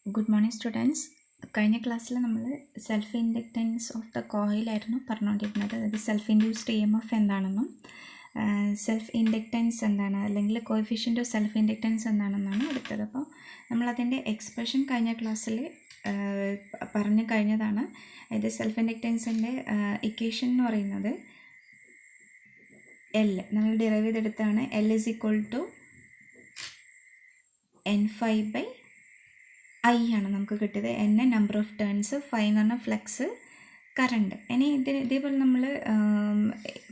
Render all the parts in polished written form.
Good morning students. കഴിഞ്ഞ ക്ലാസ്സിൽ നമ്മൾ സെൽഫ് ഇൻഡക്റ്റൻസ് ഓഫ് ദ കോയിലായിരുന്നു പറഞ്ഞുകൊണ്ടിരുന്നത്. അതായത് സെൽഫ് ഇൻഡ്യൂസ്ഡ് EMF എന്താണെന്നും സെൽഫ് ഇൻഡക്റ്റൻസ് എന്താണ്, അല്ലെങ്കിൽ കോഎഫിഷ്യൻ്റ് ഓഫ് സെൽഫ് ഇൻഡക്റ്റൻസ് എന്താണെന്നാണ് എടുത്തത്. അപ്പോൾ നമ്മളതിൻ്റെ എക്സ്പ്രഷൻ കഴിഞ്ഞ ക്ലാസ്സിൽ പറഞ്ഞു കഴിഞ്ഞതാണ്. അതായത് സെൽഫ് ഇൻഡക്റ്റൻസിൻ്റെ ഇക്വേഷൻ എന്ന് പറയുന്നത് L നമ്മൾ derive ചെയ്തെടുത്താണ്. L is equal to N5/I ആണ് നമുക്ക് കിട്ടിയത്. N നമ്പർ ഓഫ് ടേൺസ്, 5 എന്ന് പറഞ്ഞാൽ ഫ്ലക്സ്, കറണ്ട്. ഇനി ഇതേപോലെ നമ്മൾ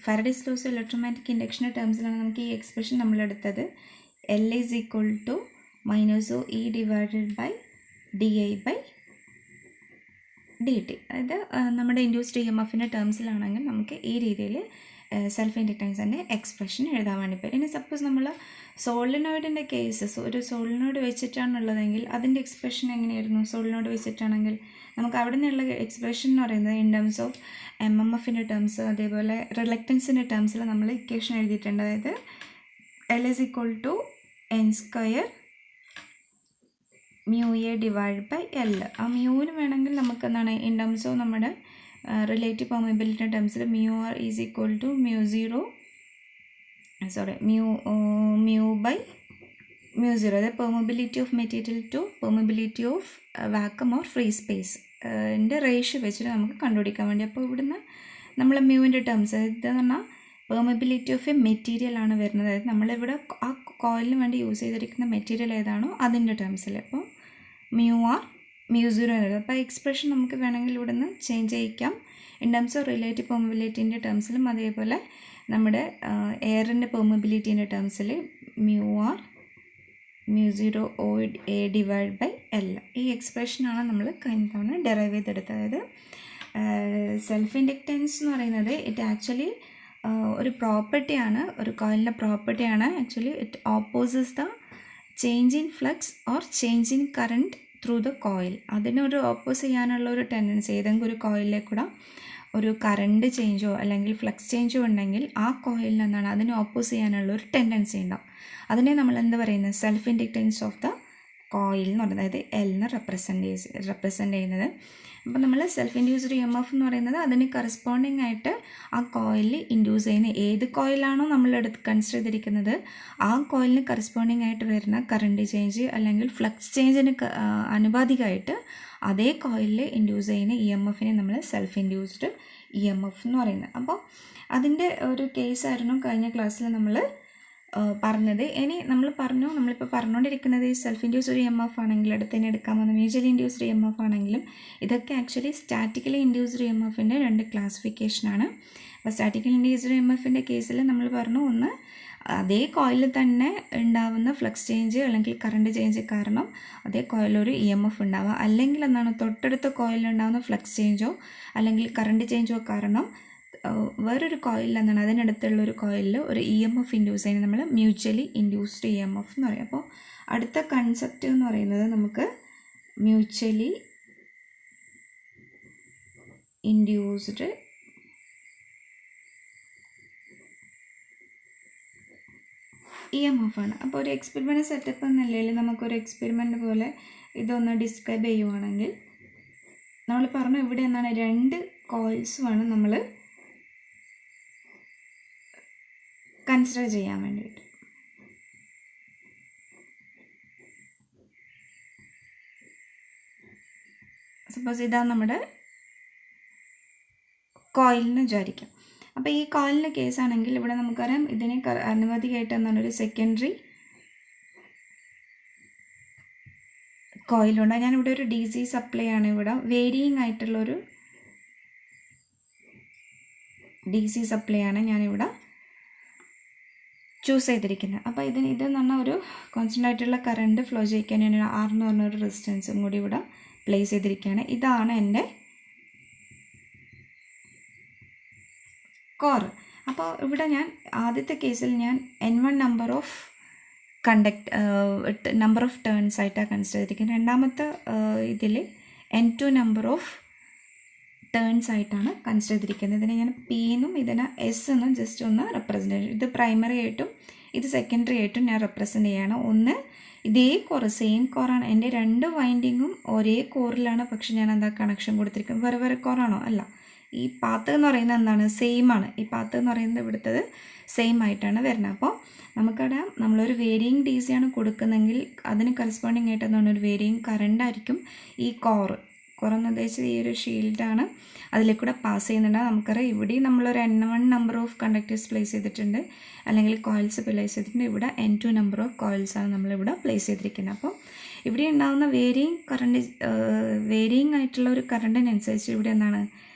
ഫാരഡേസ് ലോസ് ഇലക്ട്രോമാഗ്നറ്റിക് ഇൻഡക്ഷൻ്റെ ടേംസിലാണ് നമുക്ക് ഈ expression നമ്മളെടുത്തത്. L is equal to -E divided by di/dt. അതായത് നമ്മുടെ ഇൻഡ്യൂസ്ഡ് EMFൻ്റെ ടേംസിലാണെങ്കിൽ നമുക്ക് ഈ രീതിയിൽ സെൽഫ് ഇൻഡക്റ്റൻസിൻ്റെ എക്സ്പ്രഷൻ എഴുതാൻ വേണ്ടി പറ്റും. ഇനി സപ്പോസ് നമ്മൾ സോളിനോയിഡിൻ്റെ കേസസ് ഒരു സോളിനോയിഡ് വെച്ചിട്ടാണുള്ളതെങ്കിൽ അതിൻ്റെ എക്സ്പ്രഷൻ എങ്ങനെയായിരുന്നു? സോളിനോയിഡ് വെച്ചിട്ടാണെങ്കിൽ നമുക്ക് അവിടെ നിന്നുള്ള എക്സ്പ്രഷൻ എന്ന് പറയുന്നത് ഇൻ ടേംസ് ഓഫ് MMFൻ്റെ ടേംസ്, അതേപോലെ റിലക്റ്റൻസിൻ്റെ ടേംസിൽ നമ്മൾ ഇക്വേഷൻ എഴുതിയിട്ടുണ്ട്. അതായത് L is equal to N² μA divided by L. ആ മ്യൂവിന് വേണമെങ്കിൽ നമുക്ക് എന്താണ് ഇൻ ടേംസ് ഓഫ് നമ്മുടെ റിലേറ്റീവ് പെർമിയബിലിറ്റി ടേംസിൽ μR is equal to μ/μ0, അതായത് permeability of material to permeability of vacuum or free space ൻ്റെ റേഷ്യോ വെച്ചിട്ട് നമുക്ക് കണ്ടുപിടിക്കാൻ വേണ്ടി. അപ്പോൾ ഇവിടുന്ന് നമ്മൾ മ്യൂവിൻ്റെ ടേംസ്, ഇതെന്ന് പറഞ്ഞാൽ പെർമിബിലിറ്റി ഓഫ് എ മെറ്റീരിയൽ ആണ് വരുന്നത്. അതായത് നമ്മളിവിടെ ആ കോയിലിന് വേണ്ടി യൂസ് ചെയ്തിരിക്കുന്ന മെറ്റീരിയൽ ഏതാണോ അതിൻ്റെ ടേംസിൽ. അപ്പോൾ μR μ0 എന്നത്. അപ്പോൾ എക്സ്പ്രഷൻ നമുക്ക് വേണമെങ്കിൽ ഇവിടുന്ന് ചേഞ്ച് ചെയ്യിക്കാം ഇൻ ടേംസ് ഓഫ് റിലേറ്റീവ് പെർമിബിലിറ്റീൻ്റെ ടേംസിലും, അതേപോലെ നമ്മുടെ എയറിൻ്റെ പെർമിബിലിറ്റീൻ്റെ ടേംസിൽ μR μ0 divided by L. ഈ എക്സ്പ്രഷനാണ് നമ്മൾ കഴിഞ്ഞ തവണ ഡെറൈവ് ചെയ്തെടുത്തത്. അതായത് സെൽഫ് ഇൻഡക്റ്റൻസ് എന്ന് പറയുന്നത് ഇറ്റ് ആക്ച്വലി ഒരു പ്രോപ്പർട്ടിയാണ്, ഒരു കോയിലിൻ്റെ പ്രോപ്പർട്ടിയാണ്. Actually it opposes the change in flux or change in current through the coil. അതിനൊരു ഓപ്പോസ് ചെയ്യാനുള്ള ഒരു ടെൻഡൻസി, ഏതെങ്കിലും ഒരു കോയിലിലേക്കൂടെ ഒരു കറണ്ട് ചേഞ്ചോ അല്ലെങ്കിൽ ഫ്ലക്സ് ചേഞ്ചോ ഉണ്ടെങ്കിൽ ആ കോയിലിൽ എന്താണ് അതിനെ ഓപ്പോസ് ചെയ്യാനുള്ള ഒരു ടെൻഡൻസി ഉണ്ടാവും. അതിനെ നമ്മൾ എന്താ പറയുന്നത്? Self inductance of the coil എന്ന് പറയുന്നത്, അതായത് L റെപ്രസെൻ്റ് ചെയ്യുന്നത്. അപ്പോൾ നമ്മൾ സെൽഫ് ഇൻഡ്യൂസ്ഡ് EMF എന്ന് പറയുന്നത് അതിന് കറസ്പോണ്ടിങ് ആയിട്ട് ആ കോയിലിൽ ഇൻഡ്യൂസ് ചെയ്യുന്ന ഏത് കോയിലാണോ നമ്മൾ കൺസിഡർ ചെയ്തിരിക്കുന്നത് ആ കോയിലിന് കറസ്പോണ്ടിങ് ആയിട്ട് വരുന്ന കറണ്ട് ചേഞ്ച് അല്ലെങ്കിൽ ഫ്ലക്സ് ചേഞ്ചിന് അനുപാതികമായിട്ട് അതേ കോയിലിൽ ഇൻഡ്യൂസ് ചെയ്യുന്ന EMFനെ നമ്മൾ സെൽഫ് ഇൻഡ്യൂസ്ഡ് EMF എന്ന് പറയുന്നത്. അപ്പോൾ അതിൻ്റെ ഒരു കേസായിരുന്നു കഴിഞ്ഞ ക്ലാസ്സിൽ നമ്മൾ പറഞ്ഞത്. ഇനി നമ്മളിപ്പോൾ പറഞ്ഞുകൊണ്ടിരിക്കുന്നത് സെൽഫ് ഇൻഡ്യൂസ്ഡ് EMF ആണെങ്കിൽ അടുത്തന്നെ എടുക്കാമെന്ന് മ്യൂച്വലി ഇൻഡ്യൂസ്ഡ് EMF ആണെങ്കിലും ഇതൊക്കെ ആക്ച്വലി സ്റ്റാറ്റിക്കലി ഇൻഡ്യൂസ്ഡ് EMFൻ്റെ രണ്ട് ക്ലാസിഫിക്കേഷനാണ്. അപ്പോൾ സ്റ്റാറ്റിക്കലി ഇൻഡ്യൂസ്ഡ് EMFൻ്റെ കേസിൽ നമ്മൾ പറഞ്ഞു, ഒന്ന് അതേ കോയിലിൽ തന്നെ ഉണ്ടാവുന്ന ഫ്ലക്സ് ചേഞ്ച് അല്ലെങ്കിൽ കറണ്ട് ചേഞ്ച് കാരണം അതേ കോയിലൊരു EMF ഉണ്ടാവുക, അല്ലെങ്കിൽ എന്താണ് തൊട്ടടുത്ത കോയിലുണ്ടാകുന്ന ഫ്ലക്സ് ചേഞ്ചോ അല്ലെങ്കിൽ കറണ്ട് ചേഞ്ചോ കാരണം വേറൊരു കോയിലിൽ എന്താണ് അതിനടുത്തുള്ള ഒരു കോയിലിൽ ഒരു EMF ഇൻഡ്യൂസ് ചെയ്യുന്നത് നമ്മൾ മ്യൂച്വലി ഇൻഡ്യൂസ്ഡ് EMF എന്ന് പറയും. അപ്പോൾ അടുത്ത കൺസെപ്റ്റ് എന്ന് പറയുന്നത് നമുക്ക് മ്യൂച്വലി ഇൻഡ്യൂസ്ഡ് EMF ആണ്. അപ്പോൾ ഒരു എക്സ്പെരിമെൻറ്റ് സെറ്റപ്പ് എന്ന നിലയിൽ നമുക്കൊരു എക്സ്പെരിമെൻ്റ് പോലെ ഇതൊന്ന് ഡിസ്ക്രൈബ് ചെയ്യുവാണെങ്കിൽ നമ്മൾ പറഞ്ഞു ഇവിടെ എന്താണ് രണ്ട് കോയിൽസുമാണ് നമ്മൾ കൺസിഡർ ചെയ്യാൻ വേണ്ടിയിട്ട്. സപ്പോസ് ഇതാണ് നമ്മുടെ കോയിലിന് വിചാരിക്കാം. അപ്പോൾ ഈ കോയിലിൻ്റെ കേസാണെങ്കിൽ ഇവിടെ നമുക്കറിയാം ഇതിനെ അനുമതിയായിട്ട് എന്താണ് ഒരു സെക്കൻഡറി കോയിലുണ്ട്. ഞാനിവിടെ ഒരു DC സപ്ലൈ ആണ് ഇവിടെ വേരിയിങ് ആയിട്ടുള്ളൊരു DC സപ്ലൈ ആണ് ഞാനിവിടെ ചൂസ് ചെയ്തിരിക്കുന്നത്. അപ്പോൾ ഇതെന്ന് പറഞ്ഞാൽ ഒരു കോൺസ്റ്റൻ്റ് ആയിട്ടുള്ള കറണ്ട് ഫ്ലോ ചെയ്യിക്കാൻ ഞാൻ R എന്ന് പറഞ്ഞൊരു റെസിസ്റ്റൻസും കൂടി ഇവിടെ പ്ലേസ് ചെയ്തിരിക്കുകയാണ്. ഇതാണ് എൻ്റെ കോർ. അപ്പോൾ ഇവിടെ ഞാൻ ആദ്യത്തെ കേസിൽ ഞാൻ N1 നമ്പർ ഓഫ് ടേൺസ് ആയിട്ടാണ് കൺസിഡർ ചെയ്തിരിക്കുന്നത്. രണ്ടാമത്തെ ഇതിൽ N2 നമ്പർ ഓഫ് ടേൺസ് ആയിട്ടാണ് കൺസിഡർ ചെയ്തിരിക്കുന്നത്. ഇതിനെ ഞാൻ P എന്നും ഇതിനെ S എന്നും ജസ്റ്റ് ഒന്ന് റെപ്രസെൻ്റ് ചെയ്യും. ഇത് പ്രൈമറി ആയിട്ടും ഇത് സെക്കൻഡറി ആയിട്ടും ഞാൻ റെപ്രസെൻ്റ് ചെയ്യുകയാണ്. ഒന്ന് ഇതേ കോർ, സെയിം കോറാണ്. എൻ്റെ 2 വൈൻഡിങ്ങും ഒരേ കോറിലാണ്, പക്ഷെ ഞാൻ എന്താ കണക്ഷൻ കൊടുത്തിരിക്കുന്നത് വേറെ വേറെ കോറാണോ? അല്ല. ഈ പാത്ത് എന്ന് പറയുന്നത് എന്താണ്? സെയിം ആണ്. ഈ പാത്ത് എന്ന് പറയുന്നത് ഇവിടുത്തത് സെയിം ആയിട്ടാണ് വരുന്നത്. അപ്പോൾ നമുക്കവിടെ നമ്മളൊരു വേരിയിങ് ഡി സി ആണ് കൊടുക്കുന്നതെങ്കിൽ അതിന് കറസ്പോണ്ടിങ് ആയിട്ട് എന്താണ് ഒരു വേരിയിങ് കറണ്ട് ആയിരിക്കും ഈ കോറെന്ന് ഉദ്ദേശിച്ചത് ഈ ഒരു ഷീൽഡാണ്, അതിലേക്കൂടെ പാസ് ചെയ്യുന്നുണ്ട്. നമുക്കറിയാം ഇവിടെയും നമ്മളൊരു N1 number of conductors place ചെയ്തിട്ടുണ്ട്, അല്ലെങ്കിൽ കോയിൽസ് പ്ലേസ് ചെയ്തിട്ടുണ്ട്. ഇവിടെ N2 നമ്പർ ഓഫ് കോയിൽസാണ് നമ്മളിവിടെ പ്ലേസ് ചെയ്തിരിക്കുന്നത്. അപ്പോൾ ഇവിടെ ഉണ്ടാകുന്ന വേരിയിങ് ആയിട്ടുള്ള ഒരു കറണ്ടിനനുസരിച്ച് ഇവിടെ എന്താണ്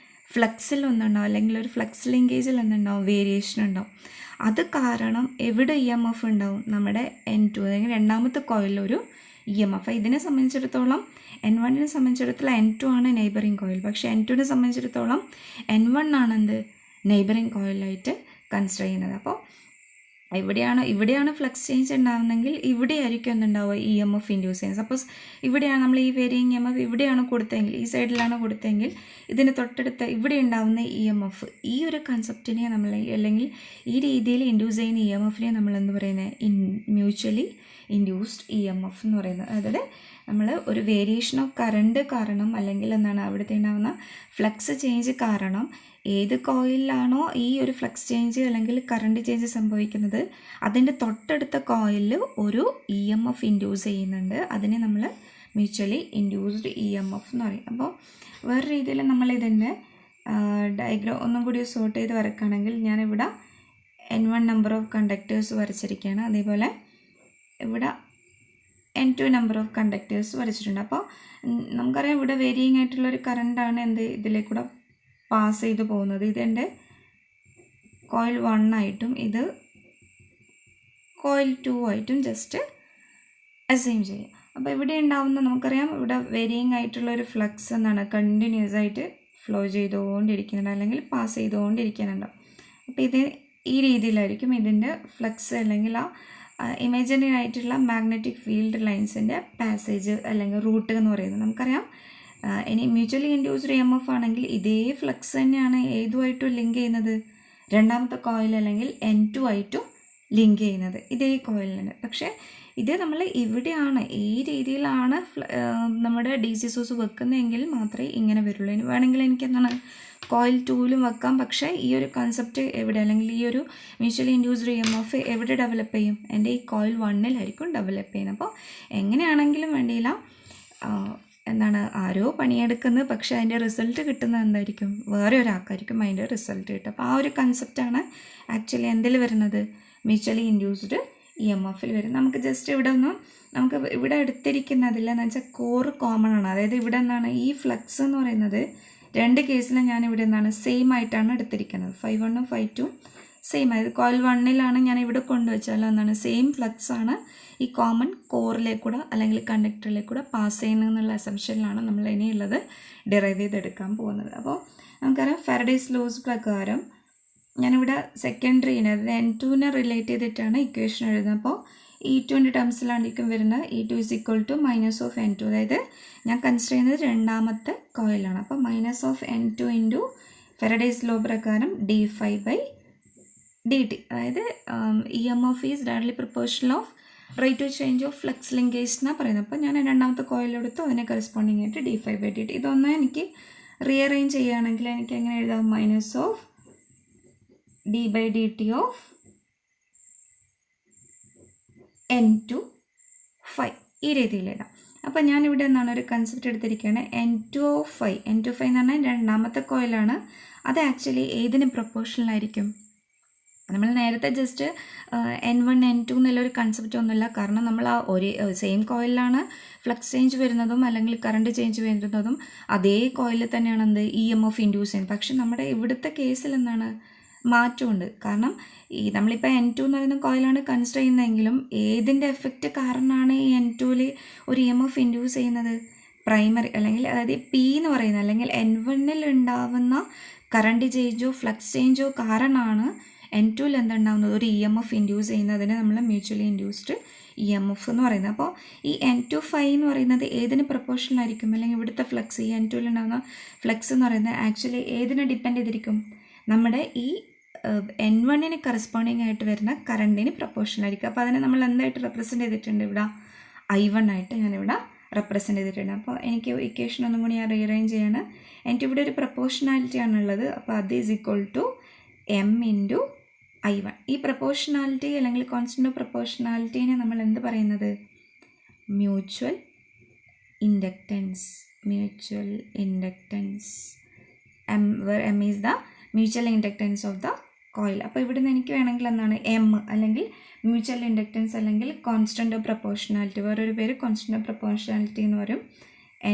ഫ്ലക്സിൽ ഒന്നുണ്ടാവും, അല്ലെങ്കിൽ ഒരു ഫ്ലക്സ് ലിങ്കേജിൽ എന്തുണ്ടാവും, വേരിയേഷൻ ഉണ്ടാവും. അത് കാരണം എവിടെ EMF ഉണ്ടാവും? നമ്മുടെ N2, അല്ലെങ്കിൽ രണ്ടാമത്തെ കോയിലിൽ ഒരു EMF. ഇതിനെ സംബന്ധിച്ചിടത്തോളം N1നെ സംബന്ധിച്ചിടത്തോളം N2 ആണ് നെയ്ബറിങ് കോയിൽ, പക്ഷേ N2നെ സംബന്ധിച്ചിടത്തോളം N1 ആണ് എന്ത് നെയ്ബറിങ് കോയിലായിട്ട് കൺസിഡർ ചെയ്യുന്നത്. അപ്പോൾ ഇവിടെയാണ് ഫ്ലക്സ് ചേഞ്ച് ഉണ്ടാകുന്നെങ്കിൽ ഇവിടെ ആയിരിക്കും എന്തുണ്ടാവുക, EMF ഇൻഡ്യൂസ് ചെയ്യുന്നത്. സപ്പോസ് ഇവിടെയാണ് നമ്മൾ ഈ വേരിയിങ് EMF ഇവിടെയാണ് കൊടുത്തതെങ്കിൽ, ഈ സൈഡിലാണ് കൊടുത്തതെങ്കിൽ ഇതിന് തൊട്ടടുത്ത് ഇവിടെ ഉണ്ടാകുന്ന EMF, ഈ ഒരു കൺസെപ്റ്റിനെ നമ്മൾ, അല്ലെങ്കിൽ ഈ രീതിയിൽ ഇൻഡ്യൂസ് ചെയ്യുന്ന EMFനെ നമ്മൾ എന്ത് പറയുന്നത്, മ്യൂച്വലി ഇൻഡ്യൂസ്ഡ് EMF എന്ന് പറയുന്നത്. അതായത് നമ്മൾ ഒരു വേരിയേഷൻ ഓഫ് കറണ്ട് കാരണം, അല്ലെങ്കിൽ എന്താണ് അവിടുത്തെ ഉണ്ടാകുന്ന ഫ്ലക്സ് ചേഞ്ച് കാരണം ഏത് കോയിലാണോ ഈ ഒരു ഫ്ലക്സ് ചേഞ്ച് അല്ലെങ്കിൽ കറണ്ട് ചേഞ്ച് സംഭവിക്കുന്നത്, അതിൻ്റെ തൊട്ടടുത്ത കോയിലിൽ ഒരു EMF ഇൻഡ്യൂസ് ചെയ്യുന്നുണ്ട്. അതിനെ നമ്മൾ മ്യൂച്വലി ഇൻഡ്യൂസ്ഡ് EMF എന്ന് പറയും. അപ്പോൾ വേറെ രീതിയിൽ നമ്മൾ ഇതിൻ്റെ ഡയഗ്രാം ഒന്നും കൂടി സോർട്ട് ചെയ്ത് വരക്കുകയാണെങ്കിൽ, ഞാനിവിടെ N1 നമ്പർ ഓഫ് കണ്ടക്ടേഴ്സ് വരച്ചിരിക്കുകയാണ്, അതേപോലെ ഇവിടെ N2 നമ്പർ ഓഫ് കണ്ടക്ടേഴ്സ് വരച്ചിട്ടുണ്ട്. അപ്പോൾ നമുക്കറിയാം ഇവിടെ വേരിയിങ് ആയിട്ടുള്ളൊരു കറണ്ടാണ് ഇതിലേക്കൂടെ പാസ് ചെയ്ത് പോകുന്നത്. ഇതെൻ്റെ കോയിൽ 1 ആയിട്ടും ഇത് കോയിൽ 2 ആയിട്ടും ജസ്റ്റ് അസൈൻ ചെയ്യാം. അപ്പോൾ ഇവിടെ ഉണ്ടാവുന്ന നമുക്കറിയാം ഇവിടെ വേരിയിങ് ആയിട്ടുള്ളൊരു ഫ്ലക്സ് എന്നാണ് കണ്ടിന്യൂസ് ആയിട്ട് ഫ്ലോ ചെയ്തുകൊണ്ടിരിക്കുന്നുണ്ട്, അല്ലെങ്കിൽ പാസ് ചെയ്തുകൊണ്ടിരിക്കുന്നുണ്ട്. അപ്പോൾ ഇത് ഈ രീതിയിലായിരിക്കും ഇതിൻ്റെ ഫ്ലക്സ്, അല്ലെങ്കിൽ ഇമാജിനറി ആയിട്ടുള്ള മാഗ്നറ്റിക് ഫീൽഡ് ലൈൻസിൻ്റെ പാസേജ് അല്ലെങ്കിൽ റൂട്ട് എന്ന് പറയുന്നത്. നമുക്കറിയാം ഇനി മ്യൂച്വലി ഇൻഡ്യൂസ്ഡ് EMF ആണെങ്കിൽ ഇതേ ഫ്ലക്സ് തന്നെയാണ് ഏതുമായിട്ടും ലിങ്ക് ചെയ്യുന്നത്, രണ്ടാമത്തെ കോയിൽ അല്ലെങ്കിൽ N2 ആയിട്ടും ലിങ്ക് ചെയ്യുന്നത് ഇതേ കോയിലിന്. പക്ഷേ ഇത് നമ്മൾ ഇവിടെയാണ്, ഈ രീതിയിലാണ് നമ്മുടെ DC സോഴ്സ് വെക്കുന്നതെങ്കിൽ മാത്രമേ ഇങ്ങനെ വരുള്ളൂ. ഇനി വേണമെങ്കിൽ എനിക്ക് എന്താണ് കോയിൽ 2ലും വെക്കാം, പക്ഷേ ഈ ഒരു കൺസെപ്റ്റ് എവിടെ, അല്ലെങ്കിൽ ഈ ഒരു മ്യൂച്വലി ഇൻഡ്യൂസ്ഡ് EMF എവിടെ ഡെവലപ്പ് ചെയ്യും? എൻ്റെ ഈ കോയിൽ 1ലായിരിക്കും ഡെവലപ്പ് ചെയ്യുന്നത്. അപ്പോൾ എങ്ങനെയാണെങ്കിലും വേണ്ടിയില്ല, എന്താണ് ആരോ പണിയെടുക്കുന്നത്, പക്ഷേ അതിൻ്റെ റിസൾട്ട് കിട്ടുന്നത് എന്തായിരിക്കും? വേറെ ഒരാൾക്കായിരിക്കും അതിൻ്റെ റിസൾട്ട് കിട്ടും. അപ്പോൾ ആ ഒരു കൺസെപ്റ്റാണ് ആക്ച്വലി എന്തിൽ വരുന്നത്, മ്യൂച്വലി ഇൻഡ്യൂസ്ഡ് EMFൽ വരും. നമുക്ക് ജസ്റ്റ് നമുക്ക് ഇവിടെ എടുത്തിരിക്കുന്നതില്ലെന്ന് വെച്ചാൽ കോർ കോമൺ ആണ്. അതായത് ഇവിടെ എന്താണ് ഈ ഫ്ലക്സ് എന്ന് പറയുന്നത് രണ്ട് കേസിലും ഞാൻ ഇവിടെ എന്താണ് സെയിം ആയിട്ടാണ് എടുത്തിരിക്കുന്നത്. 5-1ഉം 5-2 സെയിം. അതായത് കോയിൽ 1ലാണ് ഞാൻ ഇവിടെ കൊണ്ടുവച്ചാൽ എന്താണ് സെയിം ഫ്ലക്സ് ആണ് ഈ കോമൺ കോറിലേക്കൂടെ അല്ലെങ്കിൽ കണ്ടക്ടറിലേക്കൂടെ പാസ് ചെയ്യുന്നതെന്നുള്ള അസംഷനിലാണ് നമ്മൾ ഇനിയുള്ളത് ഡിറൈവ് ചെയ്തെടുക്കാൻ പോകുന്നത്. അപ്പോൾ നമുക്കറിയാം ഫാരഡേസ് ലോസ് പ്രകാരം ഞാനിവിടെ സെക്കൻഡറിനെ, അതായത് N2നെ റിലേറ്റ് ചെയ്തിട്ടാണ് ഇക്വേഷൻ എഴുതുന്നത്. അപ്പോൾ E2ൻ്റെ ടേംസിലായിരിക്കും വരുന്നത്. E2 = -N2. അതായത് ഞാൻ കൺസിഡർ ചെയ്യുന്നത് രണ്ടാമത്തെ കോയിലാണ്. അപ്പോൾ -N2 ഇൻറ്റു ഫാരഡേസ് ലോ പ്രകാരം d∅dt. അതായത് EMF is directly proportional of rate of change of flux linkage എന്നാണ് പറയുന്നത്. അപ്പോൾ ഞാൻ രണ്ടാമത്തെ കോയിലെടുത്തു, അതിനെ കറസ്പോണ്ടിങ് ആയിട്ട് d∅dt. ഇതൊന്ന് എനിക്ക് റീഅറേഞ്ച് ചെയ്യുകയാണെങ്കിൽ എനിക്ക് എങ്ങനെ എഴുതാം? -d/dt ഓഫ് N2 ഈ രീതിയിൽ എഴുതാം. അപ്പോൾ ഞാനിവിടെ എന്താണ് ഒരു കൺസെപ്റ്റ് എടുത്തിരിക്കുകയാണ്, N2 എന്ന് പറഞ്ഞാൽ രണ്ടാമത്തെ കോയിലാണ്. അത് ആക്ച്വലി ഏതിന് പ്രൊപ്പോർഷണൽ ആയിരിക്കും? നമ്മൾ നേരത്തെ ജസ്റ്റ് N1 N2 എന്നുള്ളൊരു കൺസെപ്റ്റ് ഒന്നുമില്ല, കാരണം നമ്മൾ ആ ഒരേ സെയിം കോയിലാണ് ഫ്ലക്സ് ചേഞ്ച് വരുന്നതും അല്ലെങ്കിൽ കറണ്ട് ചേഞ്ച് വരുന്നതും അതേ കോയിലിൽ തന്നെയാണ് എന്ത് EMF ഇൻഡ്യൂസ് ചെയ്യുന്നത്. പക്ഷെ നമ്മുടെ ഇവിടുത്തെ കേസിൽ എന്താണ് മാറ്റമുണ്ട്. കാരണം നമ്മളിപ്പോൾ N2 എന്ന് പറയുന്ന കോയിലാണ് കൺസിഡർ ചെയ്യുന്നതെങ്കിലും ഏതിൻ്റെ എഫക്റ്റ് കാരണമാണ് ഈ N2ൽ ഒരു EMF ഇൻഡ്യൂസ് ചെയ്യുന്നത്? പ്രൈമറി, അല്ലെങ്കിൽ അതായത് P എന്ന് പറയുന്നത്, അല്ലെങ്കിൽ N1ൽ ഉണ്ടാവുന്ന കറണ്ട് ചേഞ്ചോ ഫ്ലക്സ് ചേഞ്ചോ കാരണമാണ് N2ൽ എന്തുണ്ടാവുന്നത്? ഒരു EMF ഇൻഡ്യൂസ് ചെയ്യുന്നതിന് നമ്മൾ മ്യൂച്വലി ഇൻഡ്യൂസ്ഡ് EMF എന്ന് പറയുന്നത്. അപ്പോൾ ഈ N2 എന്ന് പറയുന്നത് ഏതിന് പ്രൊപ്പോർഷണൽ ആയിരിക്കും? അല്ലെങ്കിൽ ഇവിടുത്തെ ഫ്ലക്സ്, ഈ N2ൽ ഉണ്ടാകുന്ന ഫ്ലക്സ് എന്ന് പറയുന്നത് ആക്ച്വലി ഏതിനെ ഡിപ്പെൻഡ് ചെയ്തിരിക്കും? നമ്മുടെ ഈ N1ന് കറസ്പോണ്ടിങ് ആയിട്ട് വരുന്ന കറണ്ടിന് പ്രൊപ്പോർഷണൽ ആയിരിക്കും. അപ്പോൾ അതിനെ നമ്മൾ എന്തായിട്ട് റെപ്രസെൻറ്റ് ചെയ്തിട്ടുണ്ട്? ഇവിടെ I1 ആയിട്ട് ഞാനിവിടെ റെപ്രസെൻ്റ് ചെയ്തിട്ടുണ്ട്. അപ്പോൾ എനിക്ക് ഇക്വേഷൻ ഒന്നും കൂടി ഞാൻ റീഅറേഞ്ച് ചെയ്യാണ്. എനിക്കിവിടെ ഒരു പ്രപ്പോർഷണാലിറ്റി ആണുള്ളത്. അപ്പോൾ അത് is equal to M into I1. ഈ പ്രപ്പോർഷണാലിറ്റി അല്ലെങ്കിൽ കോൺസ്റ്റൻ്റ് ഓഫ് പ്രപ്പോർഷണാലിറ്റീനെ നമ്മൾ എന്ത് പറയുന്നത്? Mutual inductance. Mutual inductance where M is the mutual inductance of the coil. അപ്പോൾ ഇവിടെ നിന്ന് എനിക്ക് വേണമെങ്കിൽ എന്താണ് M അല്ലെങ്കിൽ മ്യൂച്വൽ ഇൻഡക്റ്റൻസ് അല്ലെങ്കിൽ കോൺസ്റ്റൻ്റ് ഓഫ് പ്രപ്പോർഷണാലിറ്റി, വേറൊരു പേര് കോൺസ്റ്റൻ്റ് ഓഫ് പ്രപ്പോർഷണാലിറ്റി എന്ന് പറയും,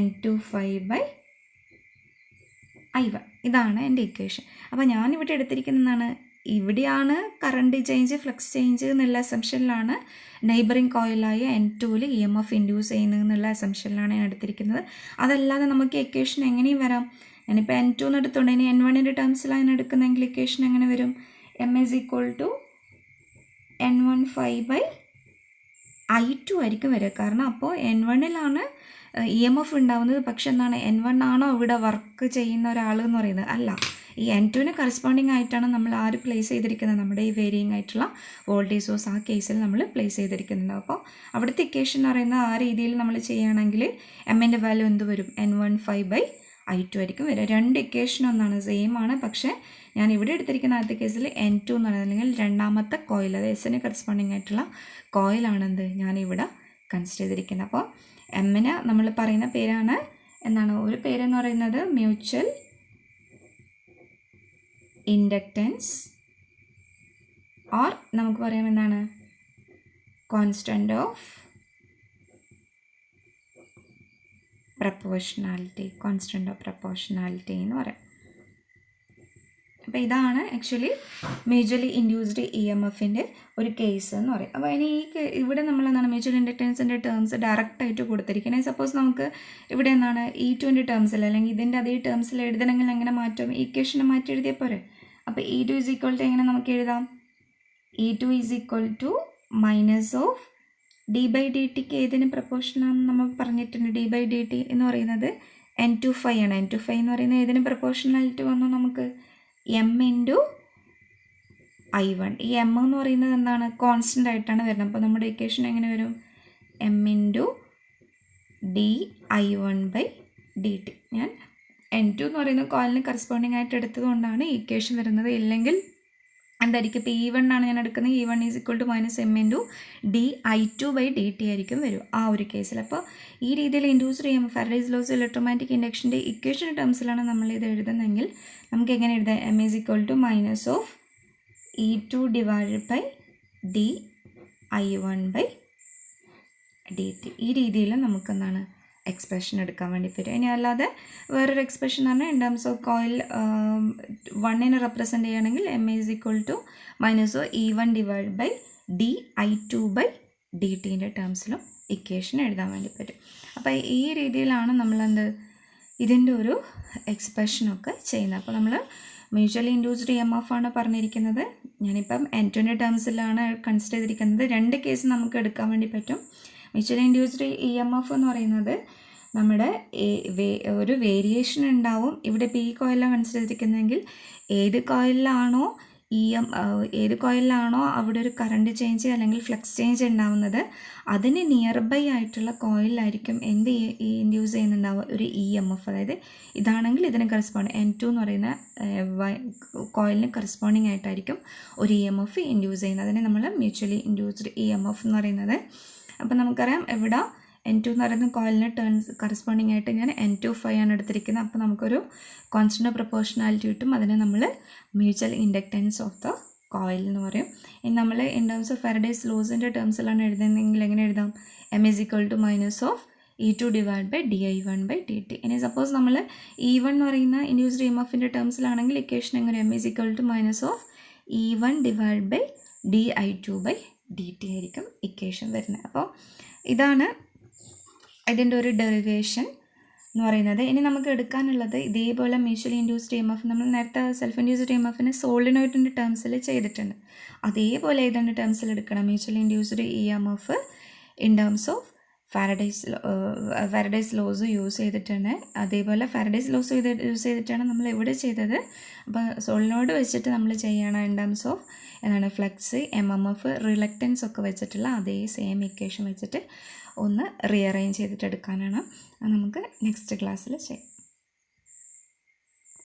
N25/I1. ഇതാണ് എൻ്റെ ഇക്വേഷൻ. അപ്പോൾ ഞാനിവിടെ എടുത്തിരിക്കുന്നതാണ്, ഇവിടെയാണ് കറണ്ട് ചേഞ്ച് ഫ്ലക്സ് ചേഞ്ച് എന്നുള്ള അസംഷനിലാണ് നെയ്ബറിങ് കോയിലായ N2ൽ EMF ഇൻഡ്യൂസ് ചെയ്യുന്നത് എന്നുള്ള അസംഷനിലാണ് ഞാൻ എടുത്തിരിക്കുന്നത്. അതല്ലാതെ നമുക്ക് ഇക്വേഷൻ എങ്ങനെയും വരാം. ഞാനിപ്പോൾ N2 എന്ന് എടുത്തുകൊണ്ട് ഇനി N1ൻ്റെ ടേംസിലാണ് ഞാൻ എടുക്കുന്നതെങ്കിൽ ഇക്വേഷൻ എങ്ങനെ വരും? M is equal to N15/I2 ആയിരിക്കും വരിക. കാരണം അപ്പോൾ N1ലാണ് EMF ഉണ്ടാവുന്നത്. പക്ഷെ എന്താണ്, N1 ആണോ ഇവിടെ വർക്ക് ചെയ്യുന്ന ഒരാൾ എന്ന് പറയുന്നത്? അല്ല, ഈ N2ന് കറസ്പോണ്ടിങ് ആയിട്ടാണ് നമ്മൾ ആര് പ്ലേസ് ചെയ്തിരിക്കുന്നത്? നമ്മുടെ ഈ വേരിയിങ് ആയിട്ടുള്ള വോൾട്ടേജ് സോഴ്സ് ആ കേസിൽ നമ്മൾ പ്ലേസ് ചെയ്തിരിക്കുന്നുണ്ട്. അപ്പോൾ അവിടുത്തെ ഇക്വേഷൻ എന്ന് പറയുന്നത് ആ രീതിയിൽ നമ്മൾ ചെയ്യുകയാണെങ്കിൽ എമ്മിൻ്റെ വാല്യൂ എന്ത് വരും? N15/I2 ആയിരിക്കും വരിക. രണ്ട് ഇക്വേഷൻ ഒന്നാണ്, സെയിം ആണ്. പക്ഷേ ഞാൻ ഇവിടെ എടുത്തിരിക്കുന്ന ആദ്യത്തെ കേസിൽ N2 എന്ന് പറയുന്നത് അല്ലെങ്കിൽ രണ്ടാമത്തെ കോയിൽ, അത് എസിന് കറസ്പോണ്ടിങ് ആയിട്ടുള്ള കോയിലാണെന്ത് ഞാനിവിടെ കൺസിഡർ ചെയ്തിരിക്കുന്നത്. അപ്പോൾ എമ്മിന് നമ്മൾ പറയുന്ന പേരാണ് എന്താണ്, ഒരു പേരെന്ന് പറയുന്നത് മ്യൂച്വൽ ഇൻഡക്റ്റൻസ്, ഓർ നമുക്ക് പറയാം എന്താണ്, constant of proportionality. Constant of proportionality എന്ന് പറയാം. അപ്പോൾ ഇതാണ് ആക്ച്വലി മ്യൂച്വലി ഇൻഡ്യൂസ്ഡ് EMFൻ്റെ ഒരു കേസ് എന്ന് പറയും. അപ്പോൾ ഇനി ഇവിടെ നമ്മൾ എന്താണ് മ്യൂച്വൽ ഇൻഡക്റ്റൻസിൻ്റെ ടേംസ് ഡയറക്റ്റായിട്ട് കൊടുത്തിരിക്കുന്നത്. സപ്പോസ് നമുക്ക് ഇവിടെ എന്താണ് E2ൻ്റെ ടേംസിൽ അല്ലെങ്കിൽ ഇതിൻ്റെ അതേ ടേംസിൽ എഴുതണമെങ്കിൽ എങ്ങനെ മാറ്റും? ഇക്വേഷനെ മാറ്റി എഴുതിയാൽ പോരെ. അപ്പോൾ E2 ഈസ് ഈക്വൽ ടു എങ്ങനെ നമുക്ക് എഴുതാം? E2 is equal to minus of d/dt ഏതിന് പ്രപ്പോർഷനാണെന്ന് നമ്മൾ പറഞ്ഞിട്ടുണ്ട്. d/dt എന്ന് പറയുന്നത് N25 ആണ്. N25 എന്ന് പറയുന്നത് ഏതിന് പ്രപ്പോർഷണാലിറ്റി വന്നു? നമുക്ക് M ഇൻറ്റു I1. ഈ M എന്ന് പറയുന്നത് എന്താണ്, കോൺസ്റ്റൻ്റ് ആയിട്ടാണ് വരുന്നത്. അപ്പോൾ നമ്മുടെ ഇക്വേഷൻ എങ്ങനെ വരും? M into dI1/dt. ഞാൻ N2 എന്ന് പറയുന്ന കോയിലിന് കറസ്പോണ്ടിങ് ആയിട്ട് എടുത്തത് കൊണ്ടാണ് ഈ ഇക്വേഷൻ വരുന്നത്. ഇല്ലെങ്കിൽ എന്തായിരിക്കും? ഇപ്പോൾ E1 ആണ് ഞാൻ എടുക്കുന്നത്. E1 is equal to minus M into dI2/dt ആയിരിക്കും വരും ആ ഒരു കേസിൽ. അപ്പോൾ ഈ രീതിയിൽ induced EMF Faraday's laws electromagnetic ഇൻഡക്ഷൻ്റെ ഇക്വേഷൻ ടേംസിലാണ് നമ്മൾ ഇത് എഴുതുന്നതെങ്കിൽ നമുക്ക് എങ്ങനെ എഴുതാം? M is equal to minus of E2 divided by dI1/dt. ഈ രീതിയിൽ നമുക്കെന്താണ് എക്സ്പ്രഷൻ എടുക്കാൻ വേണ്ടി പറ്റും. ഇനി അല്ലാതെ വേറൊരു എക്സ്പ്രഷൻ എന്ന് പറഞ്ഞാൽ ഇൻ ടേംസ് ഓഫ് കോയിൽ 1നെ റെപ്രസെൻറ്റ് ചെയ്യുകയാണെങ്കിൽ M is equal to minus of E1 divide by dI2/dt ടേംസിലും ഇക്വേഷൻ എഴുതാൻ വേണ്ടി പറ്റും. അപ്പോൾ ഈ രീതിയിലാണ് നമ്മളെന്ത് ഇതിൻ്റെ ഒരു എക്സ്പ്രഷനൊക്കെ ചെയ്യുന്നത്. അപ്പോൾ നമ്മൾ മ്യൂച്വലി ഇൻഡ്യൂസ്ഡ് EMF ആണ് പറഞ്ഞിരിക്കുന്നത്. ഞാനിപ്പം N2ൻ്റെ ടേംസിലാണ് കൺസിഡർ ചെയ്തിരിക്കുന്നത്. രണ്ട് കേസ് നമുക്ക് എടുക്കാൻ വേണ്ടി പറ്റും. മ്യൂച്വലി ഇൻഡ്യൂസ്ഡ് EMF എന്ന് പറയുന്നത് നമ്മുടെ ഒരു വേരിയേഷൻ ഉണ്ടാവും. ഇവിടെ ഇപ്പോൾ ഈ കോയിലാണ് കൺസിഡർ ചെയ്തിരിക്കുന്നതെങ്കിൽ ഏത് കോയിലാണോ അവിടെ ഒരു കറണ്ട് ചേഞ്ച് അല്ലെങ്കിൽ ഫ്ലക്സ് ചേഞ്ച് ഉണ്ടാവുന്നത് അതിന് നിയർ ബൈ ആയിട്ടുള്ള കോയിലായിരിക്കും എന്ത് ഇൻഡ്യൂസ് ചെയ്യുന്നുണ്ടാവുക? ഒരു EMF. അതായത് ഇതാണെങ്കിൽ ഇതിന് കറസ്പോണ്ടിങ് N2 എന്ന് പറയുന്ന കോയിലിന് കറസ്പോണ്ടിങ് ആയിട്ടായിരിക്കും ഒരു EMF ഇൻഡ്യൂസ് ചെയ്യുന്നത്. അതിനെ നമ്മൾ മ്യൂച്വലി ഇൻഡ്യൂസ്ഡ് EMF എന്ന് പറയുന്നത്. അപ്പോൾ നമുക്കറിയാം ഇവിടെ N2 എന്ന് പറയുന്ന കോയിലിന് കറസ്പോണ്ടിങ് ആയിട്ട് ഞാൻ N25 ആണ് എടുത്തിരിക്കുന്നത്. അപ്പോൾ നമുക്കൊരു കോൺസ്റ്റൻ്റ് ഓഫ് പ്രപ്പോർഷണാലിറ്റി കിട്ടും. അതിനെ നമ്മൾ mutual inductance of the coil എന്ന് പറയും. ഇനി നമ്മൾ ഇൻ ടേംസ് ഓഫ് ഫാരഡേസ് ലോസിൻ്റെ ടേംസിലാണ് എഴുതുന്നതെങ്കിൽ എങ്ങനെ എഴുതാം? M is equal to minus of E2 divide by dI1/dt. ഇനി സപ്പോസ് നമ്മൾ E1 എന്ന് പറയുന്ന ഇൻഡ്യൂസ്ഡ് EMFൻ്റെ ടേംസിലാണെങ്കിൽ ഇക്വേഷൻ എങ്ങനെ? M is equal to minus of E1 divide by dI2/dt ആയിരിക്കും ഇക്വേഷൻ വരുന്നത്. അപ്പോൾ ഇതാണ് ഇതിൻ്റെ ഒരു ഡെറിവേഷൻ എന്ന് പറയുന്നത്. ഇനി നമുക്ക് എടുക്കാനുള്ളത് ഇതേപോലെ മ്യൂച്വലി ഇൻഡ്യൂസ്ഡ് EMF നമ്മൾ നേരത്തെ സെൽഫ് ഇൻഡ്യൂസ്ഡ് EMFനെ സോളിനോയിഡിൻ്റെ ടേംസിൽ ചെയ്തിട്ടുണ്ട്. അതേപോലെ ഏതാണ്ട് ടേംസിൽ എടുക്കണം mutually induced EMF in terms of Faraday's laws use ചെയ്തിട്ടാണ്. അതേപോലെ ഫാരഡേസ് ലോസ് യൂസ് ചെയ്തിട്ടാണ് നമ്മൾ ഇവിടെ ചെയ്തത്. അപ്പോൾ സോളിനോയിഡ് വെച്ചിട്ട് നമ്മൾ ചെയ്യണം ഇൻ ടേംസ് ഓഫ് എന്താണ് ഫ്ലക്സ്, MMF, റിലക്റ്റൻസ് ഒക്കെ വെച്ചിട്ടുള്ള അതേ സെയിം ഇക്വേഷൻ വെച്ചിട്ട് ഒന്ന് റീഅറേഞ്ച് ചെയ്തിട്ട് എടുക്കാനാണ്. അത് നമുക്ക് നെക്സ്റ്റ് ക്ലാസ്സിൽ ചെയ്യാം.